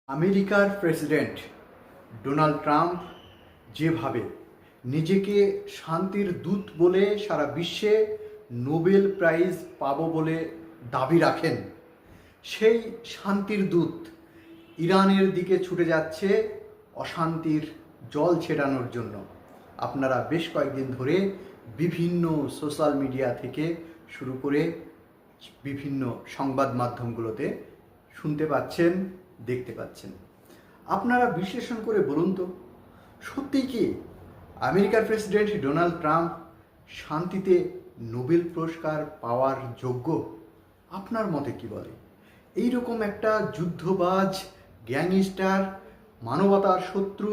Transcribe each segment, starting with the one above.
আমেরিকার president Donald Trump যেভাবে নিজেকে শান্তির দূত বলে সারা বিশ্বে নোবেল প্রাইজ পাবো বলে দাবি রাখেন, সেই শান্তির দূত ইরানের দিকে ছুটে যাচ্ছে অশান্তির জল ছেটানোর জন্য। আপনারা বেশ কয়েকদিন ধরে বিভিন্ন সোশ্যাল মিডিয়া থেকে শুরু করে বিভিন্ন সংবাদ মাধ্যমগুলোতে শুনতে পাচ্ছেন, দেখতে পাচ্ছেন। আপনারা বিশ্লেষণ করে বলুন তো, সত্যিই কি আমেরিকার প্রেসিডেন্ট ডোনাল্ড ট্রাম্প শান্তিতে নোবেল পুরস্কার পাওয়ার যোগ্য? আপনার মতে কি বলে? এইরকম একটা যুদ্ধবাজ, গ্যাংস্টার, মানবতার শত্রু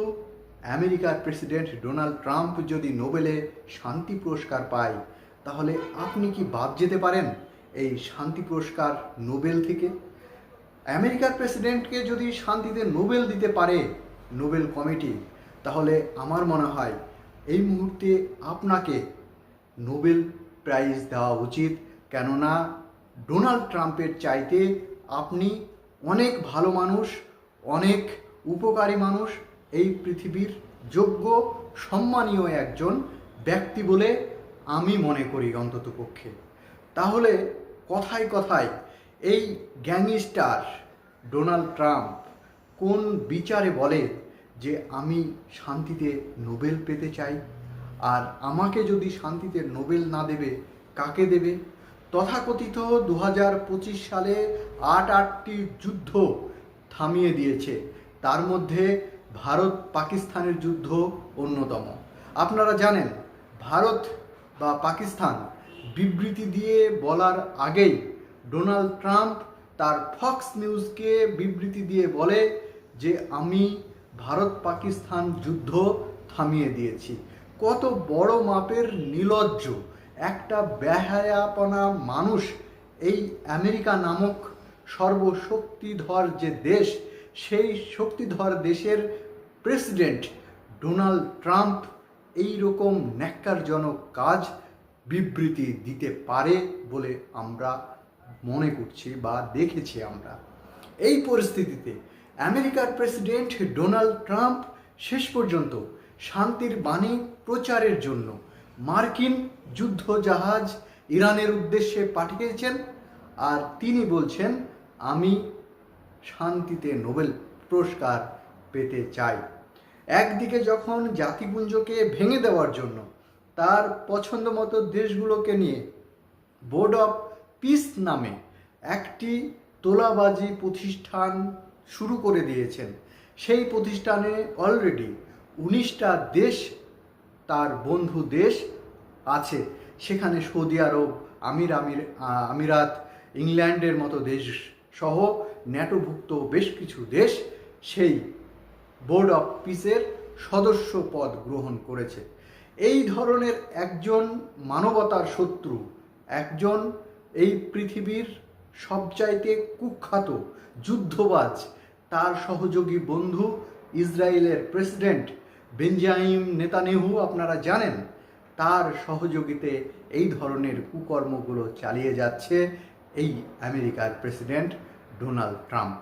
আমেরিকার প্রেসিডেন্ট ডোনাল্ড ট্রাম্প যদি নোবেলে শান্তি পুরস্কার পায়, তাহলে আপনি কি বাদ যেতে পারেন এই শান্তি পুরস্কার নোবেল থেকে? আমেরিকার প্রেসিডেন্টকে যদি শান্তিতে নোবেল দিতে পারে নোবেল কমিটি, তাহলে আমার মনে হয় এই মুহূর্তে আপনাকে নোবেল প্রাইজ দেওয়া উচিত। কেননা ডোনাল্ড ট্রাম্পের চাইতে আপনি অনেক ভালো মানুষ, অনেক উপকারী মানুষ, এই পৃথিবীর যোগ্য সম্মানীয় একজন ব্যক্তি বলে আমি মনে করি অন্ততপক্ষে। তাহলে কথায় কথায় এই গ্যাংস্টার ডোনাল্ড ট্রাম্প কোন বিচারে বলে যে আমি শান্তিতে নোবেল পেতে চাই? আর আমাকে যদি শান্তিতে নোবেল না দেবে, কাকে দেবে? তথাকথিত 2025 সালে আটটি যুদ্ধ থামিয়ে দিয়েছে, তার মধ্যে ভারত পাকিস্তানের যুদ্ধ অন্যতম। আপনারা জানেন, ভারত বা পাকিস্তান বিবৃতি দিয়ে বলার আগেই ডোনাল্ড ট্রাম্প তার ফক্স নিউজকে বিবৃতি দিয়ে বলে যে আমি ভারত পাকিস্তান যুদ্ধ থামিয়ে দিয়েছি। কত বড় মাপের নির্লজ্জ একটা বেহায়াপনা মানুষ এই আমেরিকা নামক সর্বশক্তিধর যে দেশ, সেই শক্তিধর দেশের প্রেসিডেন্ট ডোনাল্ড ট্রাম্প এই রকম ন্যাক্কারজনক কাজ বিবৃতি দিতে পারে বলে আমরা মনে করছি বা দেখেছি আমরা। এই পরিস্থিতিতে আমেরিকার প্রেসিডেন্ট ডোনাল্ড ট্রাম্প শেষ পর্যন্ত শান্তির বাণী প্রচারের জন্য মার্কিন যুদ্ধজাহাজ ইরানের উদ্দেশ্যে পাঠিয়েছেন, আর তিনি বলছেন আমি শান্তিতে নোবেল পুরস্কার পেতে চাই। একদিকে যখন জাতিপুঞ্জকে ভেঙে দেওয়ার জন্য তার পছন্দ মতো দেশগুলোকে নিয়ে বোর্ড অফ পিস নামে একটি তোলাবাজি প্রতিষ্ঠান শুরু করে দিয়েছেন, সেই প্রতিষ্ঠানে অলরেডি 19টা দেশ তার বন্ধু দেশ আছে। সেখানে সৌদি আরব, আমিরাত, ইংল্যান্ডের মতো দেশ সহ ন্যাটোভুক্ত বেশ কিছু দেশ সেই বোর্ড অফ পিসের সদস্য পদ গ্রহণ করেছে। এই ধরনের একজন মানবতার শত্রু, একজন এই পৃথিবীর সবচাইতে কুখ্যাত যুদ্ধবাজ, তার সহযোগী বন্ধু ইসরায়েলের প্রেসিডেন্ট বেঞ্জামিন নেতানিয়াহু, আপনারা জানেন, তার সহযোগিতে এই ধরনের কুকর্মগুলো চালিয়ে যাচ্ছে এই আমেরিকার প্রেসিডেন্ট ডোনাল্ড ট্রাম্প।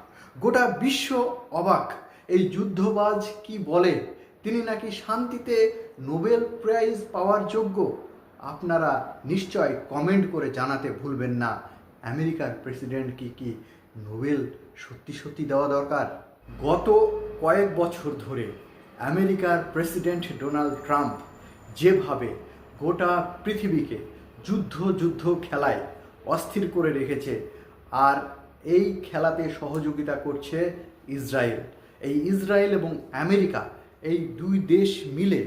গোটা বিশ্ব অবাক, এই যুদ্ধবাজ কি বলে, তিনি নাকি শান্তিতে নোবেল প্রাইজ পাওয়ার যোগ্য। আপনারা নিশ্চয় কমেন্ট করে জানাতে ভুলবেন না, আমেরিকার প্রেসিডেন্ট কি নোবেল সত্যি সত্যি দেওয়া দরকার? গত কয়েক বছর ধরে আমেরিকার প্রেসিডেন্ট ডোনাল্ড ট্রাম্প যেভাবে গোটা পৃথিবীকে যুদ্ধ খেলায় অস্থির করে রেখেছে, আর এই খেলাতে সহযোগিতা করছে ইসরায়েল। এই ইসরায়েল এবং আমেরিকা, এই দুই দেশ মিলে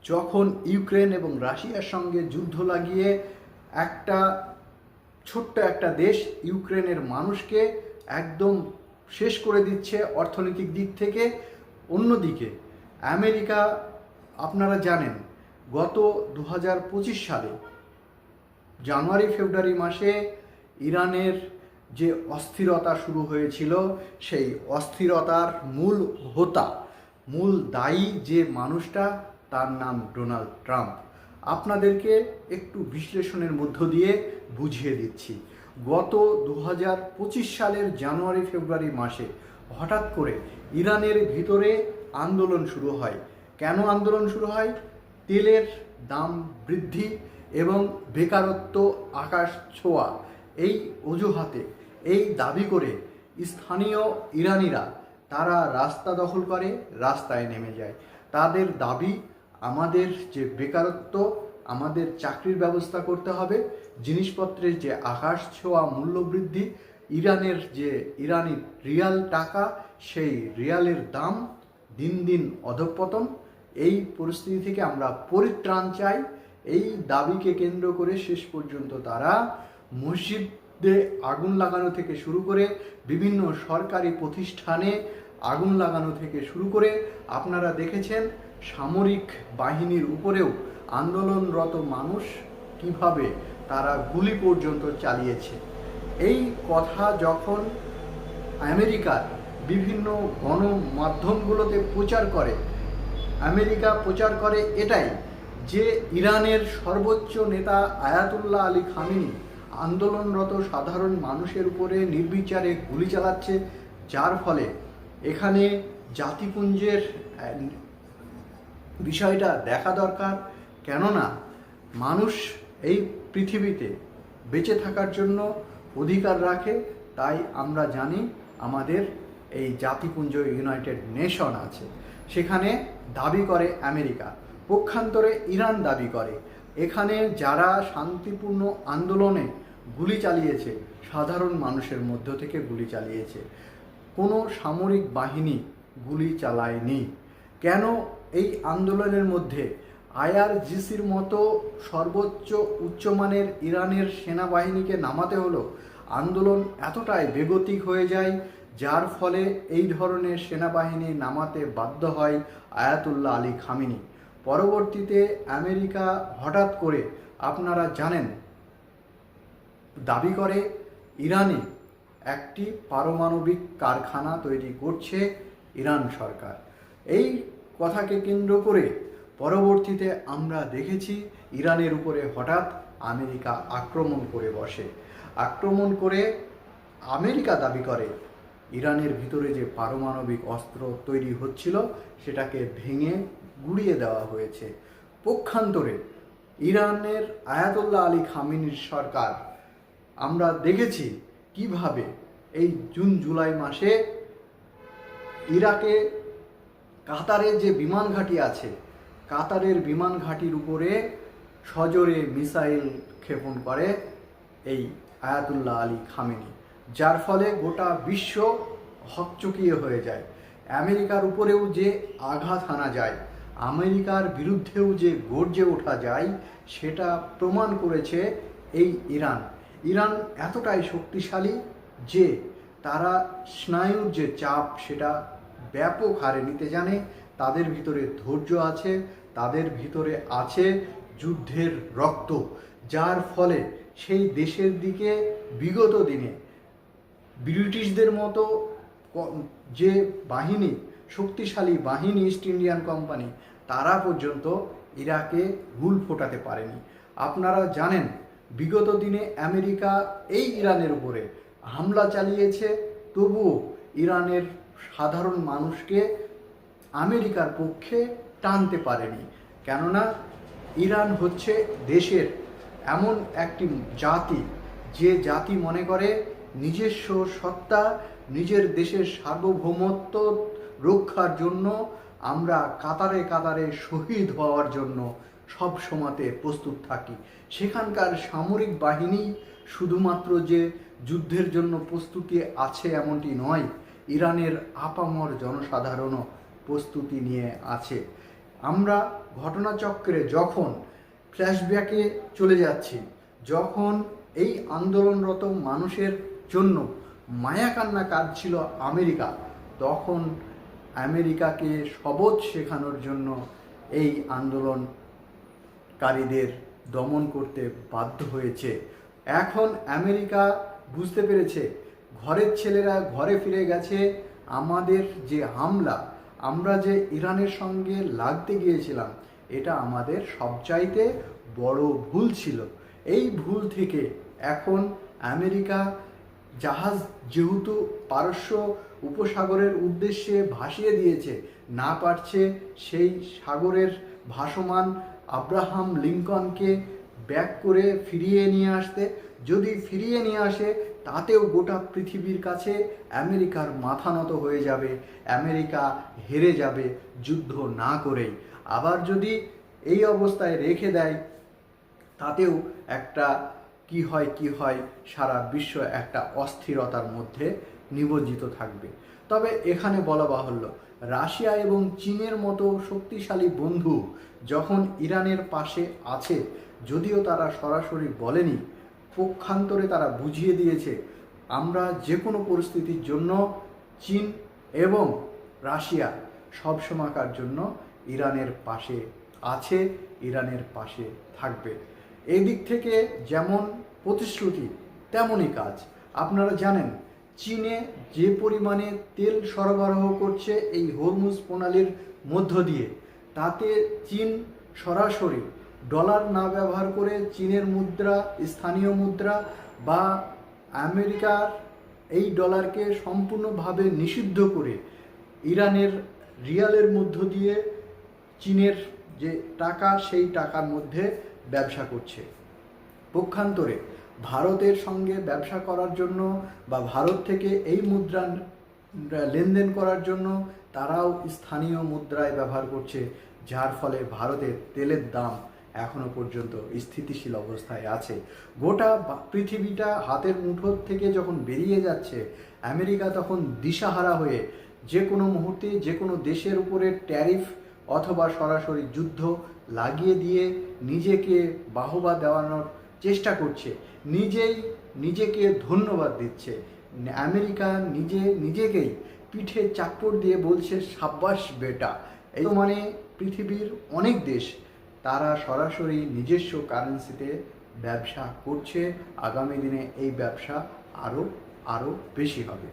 যখন ইউক্রেন এবং রাশিয়ার সঙ্গে যুদ্ধ লাগিয়ে একটা ছোট্ট একটা দেশ ইউক্রেনের মানুষকে একদম শেষ করে দিচ্ছে অর্থনৈতিক দিক থেকে, অন্যদিকে আমেরিকা, আপনারা জানেন, গত 2025 সালে জানুয়ারি ফেব্রুয়ারি মাসে ইরানের যে অস্থিরতা শুরু হয়েছিল, সেই অস্থিরতার মূল দায়ী যে মানুষটা, তার নাম ডোনাল্ড ট্রাম্প। আপনাদেরকে একটু বিশ্লেষণের মধ্য দিয়ে বুঝিয়ে দিচ্ছি। গত 2025 সালের জানুয়ারি ফেব্রুয়ারি মাসে হঠাৎ করে ইরানের ভিতরে আন্দোলন শুরু হয়। কেন আন্দোলন শুরু হয়? তেলের দাম বৃদ্ধি এবং বেকারত্ব আকাশ ছোঁয়া, এই অজুহাতে, এই দাবি করে স্থানীয় ইরানিরা তারা রাস্তা দখল করে, রাস্তায় নেমে যায়। তাদের দাবি, আমাদের যে বেকারত্ব, আমাদের চাকরির ব্যবস্থা করতে হবে, জিনিসপত্রের যে আকাশ ছোঁয়া মূল্যবৃদ্ধি, ইরানের যে ইরানি রিয়াল টাকা, সেই রিয়ালের দাম দিন দিন অধঃপতন, এই পরিস্থিতি থেকে আমরা পরিত্রাণ চাই। এই দাবিকে কেন্দ্র করে শেষ পর্যন্ত তারা মসজিদে আগুন লাগানো থেকে শুরু করে বিভিন্ন সরকারি প্রতিষ্ঠানে আগুন লাগানো থেকে শুরু করে, আপনারা দেখেছেন সামরিক বাহিনীর উপরেও আন্দোলনরত মানুষ কিভাবে তারা গুলি পর্যন্ত চালিয়েছে। এই কথা যখন আমেরিকার বিভিন্ন গণমাধ্যমগুলোতে প্রচার করে, আমেরিকা প্রচার করে এটাই যে ইরানের সর্বোচ্চ নেতা আয়াতুল্লাহ আলী খামেনি আন্দোলনরত সাধারণ মানুষের উপরে নির্বিচারে গুলি চালাচ্ছে, যার ফলে এখানে জাতিপুঞ্জের বিষয়টা দেখা দরকার। কেননা মানুষ এই পৃথিবীতে বেঁচে থাকার জন্য অধিকার রাখে, তাই আমরা জানি আমাদের এই জাতিপুঞ্জ ইউনাইটেড নেশন আছে, সেখানে দাবি করে আমেরিকা, পক্ষান্তরে ইরান দাবি করে এখানে যারা শান্তিপূর্ণ আন্দোলনে গুলি চালিয়েছে সাধারণ মানুষের মধ্য থেকে গুলি চালিয়েছে, কোনো সামরিক বাহিনী গুলি চালায়নি। কেন এই আন্দোলনের মধ্যে আইআরজিসির মতো সর্বোচ্চ উচ্চমানের ইরানের সেনাবাহিনীকে নামাতে হলো? আন্দোলন এতটাই বেগতিক হয়ে যায় যার ফলে এই ধরনের সেনাবাহিনী নামাতে বাধ্য হয় আয়াতুল্লাহ আলী খামেনি। পরবর্তীতে আমেরিকা হঠাৎ করে, আপনারা জানেন, দাবি করে ইরানে একটি পারমাণবিক কারখানা তৈরি করছে ইরান সরকার। এই কথাকে কেন্দ্র করে পরবর্তীতে আমরা দেখেছি ইরানের উপরে হঠাৎ আমেরিকা আক্রমণ করে বসে। আক্রমণ করে আমেরিকা দাবি করে ইরানের ভিতরে যে পারমাণবিক অস্ত্র তৈরি হচ্ছিল সেটাকে ভেঙে গুঁড়িয়ে দেওয়া হয়েছে। পক্ষান্তরে ইরানের আয়াতুল্লাহ আলী খামেনির সরকার, আমরা দেখেছি কিভাবে এই জুন জুলাই মাসে ইরাকে কাতারে যে বিমান ঘাঁটি আছে, কাতারের বিমান ঘাঁটির উপরে সজোরে মিসাইল ক্ষেপণ করে এই আয়াতুল্লাহ আলী খামেনি, যার ফলে গোটা বিশ্ব হকচকিয়ে হয়ে যায়। আমেরিকার উপরেও যে আঘাত হানা যায়, আমেরিকার বিরুদ্ধেও যে গর্জে ওঠা যায়, সেটা প্রমাণ করেছে এই ইরান। ইরান এতটাই শক্তিশালী যে তারা স্নায়ুর যে চাপ সেটা ব্যাপক হারে নিতে জানে। তাদের ভিতরে ধৈর্য আছে, তাদের ভিতরে আছে যুদ্ধের রক্ত, যার ফলে সেই দেশের দিকে বিগত দিনে ব্রিটিশদের মতো যে বাহিনী, শক্তিশালী বাহিনী, ইস্ট ইন্ডিয়ান কোম্পানি, তারা পর্যন্ত ইরাকে হুল ফোটাতে পারেনি। আপনারা জানেন বিগত দিনে আমেরিকা এই ইরানের উপরে হামলা চালিয়েছে, তবুও ইরানের সাধারণ মানুষকে আমেরিকার পক্ষে টানতে পারেনি। কেননা ইরান হচ্ছে দেশের এমন একটি জাতি, যে জাতি মনে করে নিজস্ব সত্তা, নিজের দেশের সার্বভৌমত্ব রক্ষার জন্য আমরা কাতারে কাতারে শহীদ হওয়ার জন্য সব সময়তে প্রস্তুত থাকি। সেখানকার সামরিক বাহিনী শুধুমাত্র যে যুদ্ধের জন্য প্রস্তুতি আছে এমনটি নয়, ইরানের আপামর জনসাধারণও প্রস্তুতি নিয়ে আছে। আমরা ঘটনাচক্রে যখন ফ্ল্যাশব্যাকে চলে যাচ্ছি, যখন এই আন্দোলনরত মানুষের জন্য মায়া কান্না কাঁদছিল আমেরিকা, তখন আমেরিকাকে সবজ শেখানোর জন্য এই আন্দোলনকারীদের দমন করতে বাধ্য হয়েছে। এখন আমেরিকা বুঝতে পেরেছে ঘরের ছেলেরা ঘরে ফিরে গেছে। আমাদের যে হামলা, আমরা যে ইরানের সঙ্গে লাগতে গিয়েছিলাম, এটা আমাদের সবচাইতে বড় ভুল ছিল। এই ভুল থেকে এখন আমেরিকা জাহাজ যেহেতু পারস্য উপসাগরের উদ্দেশ্যে ভাসিয়ে দিয়েছে, না পারছে সেই সাগরের ভাসমান আব্রাহাম লিঙ্কনকে ব্যাক করে ফিরিয়ে নিয়ে আসতে। যদি ফিরিয়ে নিয়ে আসে তাতেও গোটা পৃথিবীর কাছে আমেরিকার মাথা নত হয়ে যাবে, আমেরিকা হেরে যাবে যুদ্ধ না করেই। আবার যদি এই অবস্থায় রেখে দেয় তাতেও একটা কি হয় সারা বিশ্ব একটা অস্থিরতার মধ্যে নিমজ্জিত থাকবে। তবে এখানে বলা বাহুল্য, রাশিয়া এবং চীনের মতো শক্তিশালী বন্ধু যখন ইরানের পাশে আছে, যদিও তারা সরাসরি বলেনি, পক্ষান্তরে তারা বুঝিয়ে দিয়েছে আমরা যে কোনো পরিস্থিতির জন্য চীন এবং রাশিয়া সবসময়কার জন্য ইরানের পাশে আছে, ইরানের পাশে থাকবে। এই দিক থেকে যেমন প্রতিশ্রুতি তেমনই কাজ। আপনারা জানেন চীনে যে পরিমাণে তেল সরবরাহ করছে এই হরমুজ প্রণালীর মধ্য দিয়ে, তাতে চীন সরাসরি ডলার না ব্যবহার করে চীনের মুদ্রা, স্থানীয় মুদ্রা বা আমেরিকার এই ডলারকে সম্পূর্ণভাবে নিষিদ্ধ করে ইরানের রিয়ালের মধ্য দিয়ে চীনের যে টাকা সেই টাকার মধ্যে ব্যবসা করছে। পক্ষান্তরে ভারতের সঙ্গে ব্যবসা করার জন্য বা ভারত থেকে এই মুদ্রা লেনদেন করার জন্য তারাও স্থানীয় মুদ্রায় ব্যবহার করছে, যার ফলে ভারতের তেলের দাম এখনো পর্যন্ত স্থিতিশীল অবস্থায় আছে। গোটা পৃথিবীটা হাতের মুঠোর থেকে যখন বেরিয়ে যাচ্ছে, আমেরিকা তখন দিশাহারা হয়ে যে কোনো মুহূর্তে যে কোনো দেশের উপরে ট্যারিফ অথবা সরাসরি যুদ্ধ লাগিয়ে দিয়ে নিজেকে বাহবা দেওয়ানোর চেষ্টা করছে, নিজেকে ধন্যবাদ দিচ্ছে। আমেরিকা নিজেকেই পিঠে চাপড় দিয়ে বলছে সাব্বাস বেটা। এই মানে পৃথিবীর অনেক দেশ তারা সরাসরি নিজস্ব কারেন্সিতে ব্যবসা করছে। আগামী দিনে এই ব্যবসা আরও বেশি হবে।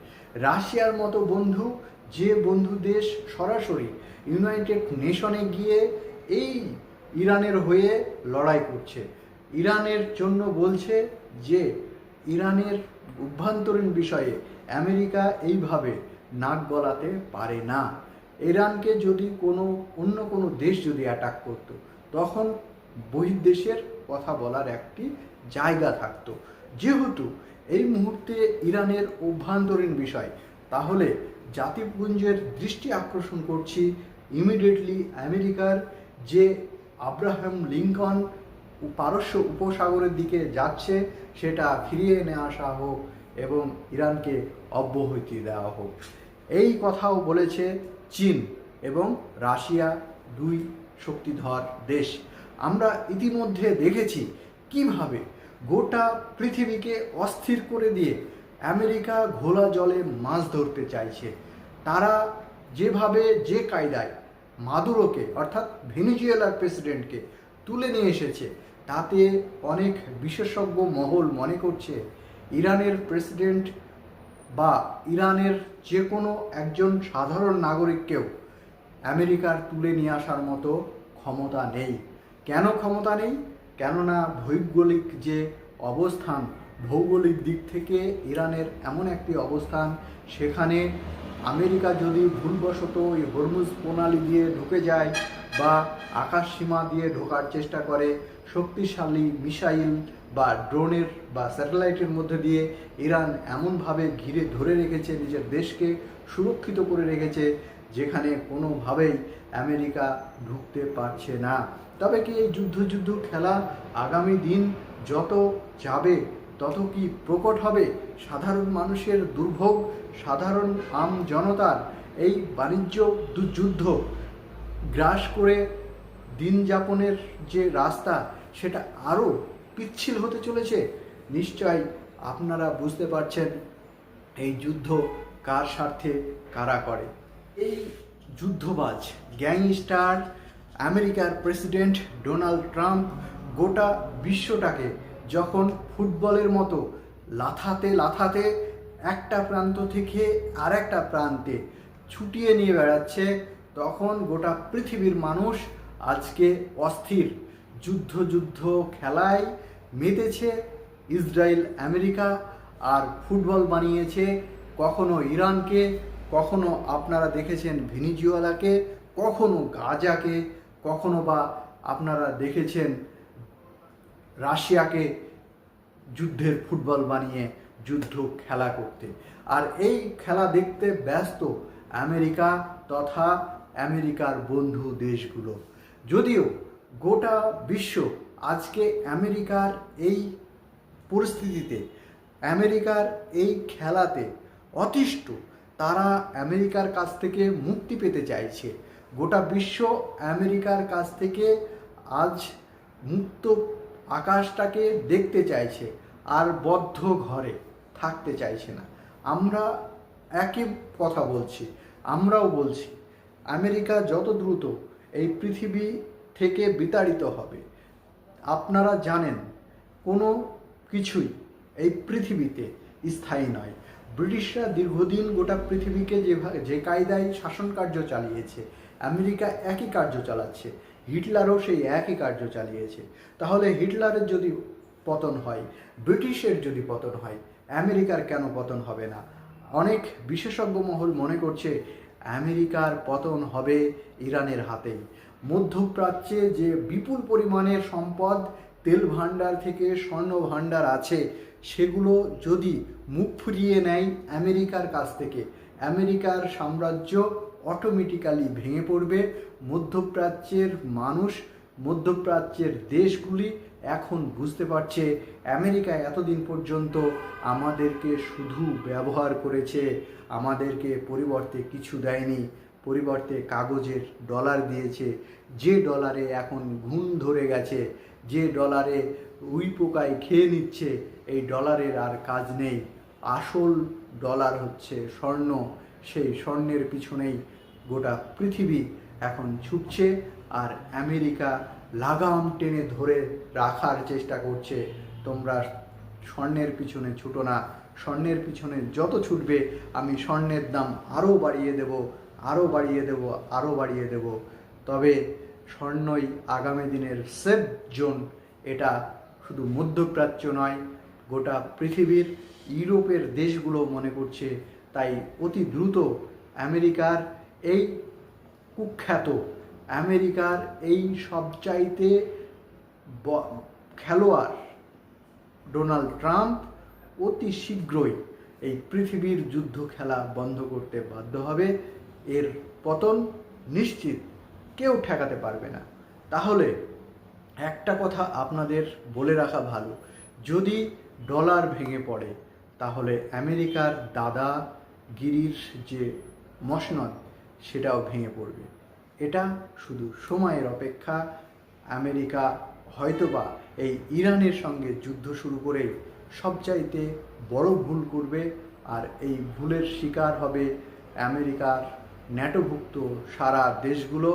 রাশিয়ার মতো বন্ধু, যে বন্ধু দেশ সরাসরি ইউনাইটেড নেশনে গিয়ে এই ইরানের হয়ে লড়াই করছে, ইরানের জন্য বলছে যে ইরানের অভ্যন্তরীণ বিষয়ে আমেরিকা এইভাবে নাক গলাতে পারে না। ইরানকে যদি অন্য কোনো দেশ যদি অ্যাটাক করত, তখন বহির্দেশের কথা বলার একটি জায়গা থাকতো। যেহেতু এই মুহূর্তে ইরানের অভ্যন্তরীণ বিষয়, তাহলে জাতিপুঞ্জের দৃষ্টি আকর্ষণ করছি ইমিডিয়েটলি আমেরিকার যে আব্রাহাম লিঙ্কন পারস্য উপসাগরের দিকে যাচ্ছে সেটা ফিরিয়ে এনে আসা হোক এবং ইরানকে অব্যাহতি দেওয়া হোক। এই কথাও বলেছে চীন এবং রাশিয়া, দুই শক্তিধর দেশ। আমরা ইতিমধ্যে দেখেছি কিভাবে গোটা পৃথিবীকে অস্থির করে দিয়ে আমেরিকা ঘোলা জলে মাছ ধরতে চাইছে। তারা যেভাবে যে কায়দায় মাদুরোকে অর্থাৎ ভেনেজুয়েলার প্রেসিডেন্টকে তুলে নিয়ে এসেছে, তাতে অনেক বিশেষজ্ঞ মহল মনে করছে ইরানের প্রেসিডেন্ট বা ইরানের যে কোনো একজন সাধারণ নাগরিককেও আমেরিকার তুলে নিয়ে আসার মতো ক্ষমতা নেই। কেন ক্ষমতা নেই? কেননা ভৌগোলিক যে অবস্থান, ভৌগোলিক দিক থেকে ইরানের এমন একটি অবস্থান, সেখানে আমেরিকা যদি ভুলবশত এই হরমুজ প্রণালী দিয়ে ঢুকে যায় বা আকাশ সীমা দিয়ে ঢোকার চেষ্টা করে, শক্তিশালী মিসাইল বা ড্রোনের বা স্যাটেলাইটের মধ্যে দিয়ে ইরান এমনভাবে ঘিরে ধরে রেখেছে, নিজের দেশকে সুরক্ষিত করে রেখেছে, যেখানে কোনোভাবেই আমেরিকা ঢুকতে পারছে না। তবে কি এই যুদ্ধ খেলা আগামী দিন যত যাবে তত কি প্রকট হবে? সাধারণ মানুষের দুর্ভোগ, সাধারণ আম জনতার এই বাণিজ্য যুদ্ধ গ্রাস করে দিন যাপনের যে রাস্তা, সেটা আরও পিচ্ছিল হতে চলেছে। নিশ্চয় আপনারা বুঝতে পারছেন এই যুদ্ধ কার স্বার্থে কারা করে। এই যুদ্ধবাজ গ্যাংস্টার আমেরিকার প্রেসিডেন্ট ডোনাল্ড ট্রাম্প গোটা বিশ্বটাকে যখন ফুটবলের মতো লাথাতে একটা প্রান্ত থেকে আর একটা প্রান্তে ছুটিয়ে নিয়ে বেড়াচ্ছে, তখন গোটা পৃথিবীর মানুষ আজকে অস্থির। যুদ্ধ খেলায় মেতেছে ইসরায়েল আমেরিকা, আর ফুটবল বানিয়েছে কখনো ইরানকে, কখনো আপনারা দেখেছেন ভেনিজুয়েলাকে, কখনো গাজাকে, কখনো বা আপনারা দেখেছেন রাশিয়াকে যুদ্ধের ফুটবল বানিয়ে যুদ্ধ খেলা করতে। আর এই খেলা দেখতে ব্যস্ত আমেরিকা তথা আমেরিকার বন্ধু দেশগুলো। যদিও গোটা বিশ্ব আজকে আমেরিকার এই পরিস্থিতিতে, আমেরিকার এই খেলাতে অতিষ্ঠ। তারা আমেরিকার কাছ থেকে মুক্তি পেতে চাইছে। গোটা বিশ্ব আমেরিকার কাছ থেকে আজ মুক্ত আকাশটাকে দেখতে চাইছে, আর বদ্ধ ঘরে থাকতে চাইছে না। আমরা একই কথা বলছি, আমরাও বলছি আমেরিকা যত দ্রুত এই পৃথিবী থেকে বিতাড়িত হবে। আপনারা জানেন কোনো কিছুই এই পৃথিবীতে স্থায়ী নয়। ব্রিটিশরা দীর্ঘদিন গোটা পৃথিবীকে যে কায়দায় শাসন কার্য চালিয়েছে, আমেরিকা একই কার্য চালাচ্ছে। হিটলারও সেই একই কার্য চালিয়েছে। তাহলে হিটলারের যদি পতন হয়, ব্রিটিশের যদি পতন হয়, আমেরিকার কেন পতন হবে না? অনেক বিশেষজ্ঞ মহল মনে করছে আমেরিকার পতন হবে ইরানের হাতেই। মধ্যপ্রাচ্যে যে বিপুল পরিমাণের সম্পদ, তেল ভাণ্ডার থেকে স্বর্ণ ভাণ্ডার আছে, সেগুলো যদি মুখ ফুরিয়ে নেয় আমেরিকার কাছ থেকে, আমেরিকার সাম্রাজ্য অটোমেটিক্যালি ভেঙে পড়বে। মধ্যপ্রাচ্যের মানুষ, মধ্যপ্রাচ্যের দেশগুলি এখন বুঝতে পারছে আমেরিকা এতদিন পর্যন্ত আমাদেরকে শুধু ব্যবহার করেছে, আমাদেরকে পরিবর্তে কিছু দেয়নি। পরিবর্তে কাগজের ডলার দিয়েছে, যে ডলারে এখন ঘুণ ধরে গেছে, যে ডলারে উই পোকায় খেয়ে নিচ্ছে, এই ডলারের আর কাজ নেই। আসল ডলার হচ্ছে স্বর্ণ। সেই স্বর্ণের পিছনেই গোটা পৃথিবী এখন ছুটছে, আর আমেরিকা লাগাম টেনে ধরে রাখার চেষ্টা করছে। তোমরা স্বর্ণের পিছনে ছুটো না, স্বর্ণের পিছনে যত ছুটবে আমি স্বর্ণের দাম আরও বাড়িয়ে দেব, আরও বাড়িয়ে দেব, আরও বাড়িয়ে দেব। তবে স্বর্ণই আগামী দিনের সেফ জোন। এটা শুধু মধ্যপ্রাচ্য নয়, গোটা পৃথিবীর ইউরোপের দেশগুলো মনে করছে। তাই অতি দ্রুত আমেরিকার এই কুখ্যাত, আমেরিকার এই সবচাইতে খেলোয়াড় ডোনাল্ড ট্রাম্প অতি শীঘ্রই এই পৃথিবীর যুদ্ধ খেলা বন্ধ করতে বাধ্য হবে। এর পতন নিশ্চিত, কেউ ঠেকাতে পারবে না। তাহলে একটা কথা আপনাদের বলে রাখা ভালো, যদি ডলার ভেঙে পড়ে তাহলে আমেরিকার দাদাগিরির যে মসনদ সেটাও ভেঙে পড়বে। এটা শুধু সময়ের অপেক্ষা। আমেরিকা হয়তোবা এই ইরানের সঙ্গে যুদ্ধ শুরু করে সবচাইতে বড় ভুল করবে, আর এই ভুলের শিকার হবে আমেরিকার ন্যাটোভুক্ত সারা দেশগুলো।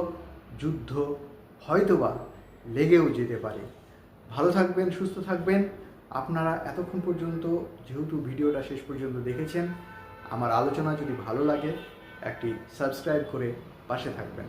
যুদ্ধ হয়তোবা লেগেও যেতে পারে। ভালো থাকবেন, সুস্থ থাকবেন। আপনারা এতক্ষণ পর্যন্ত যেহেতু ভিডিওটা শেষ পর্যন্ত দেখেছেন, আমার আলোচনা যদি ভালো লাগে একটি সাবস্ক্রাইব করে পাশে থাকবেন।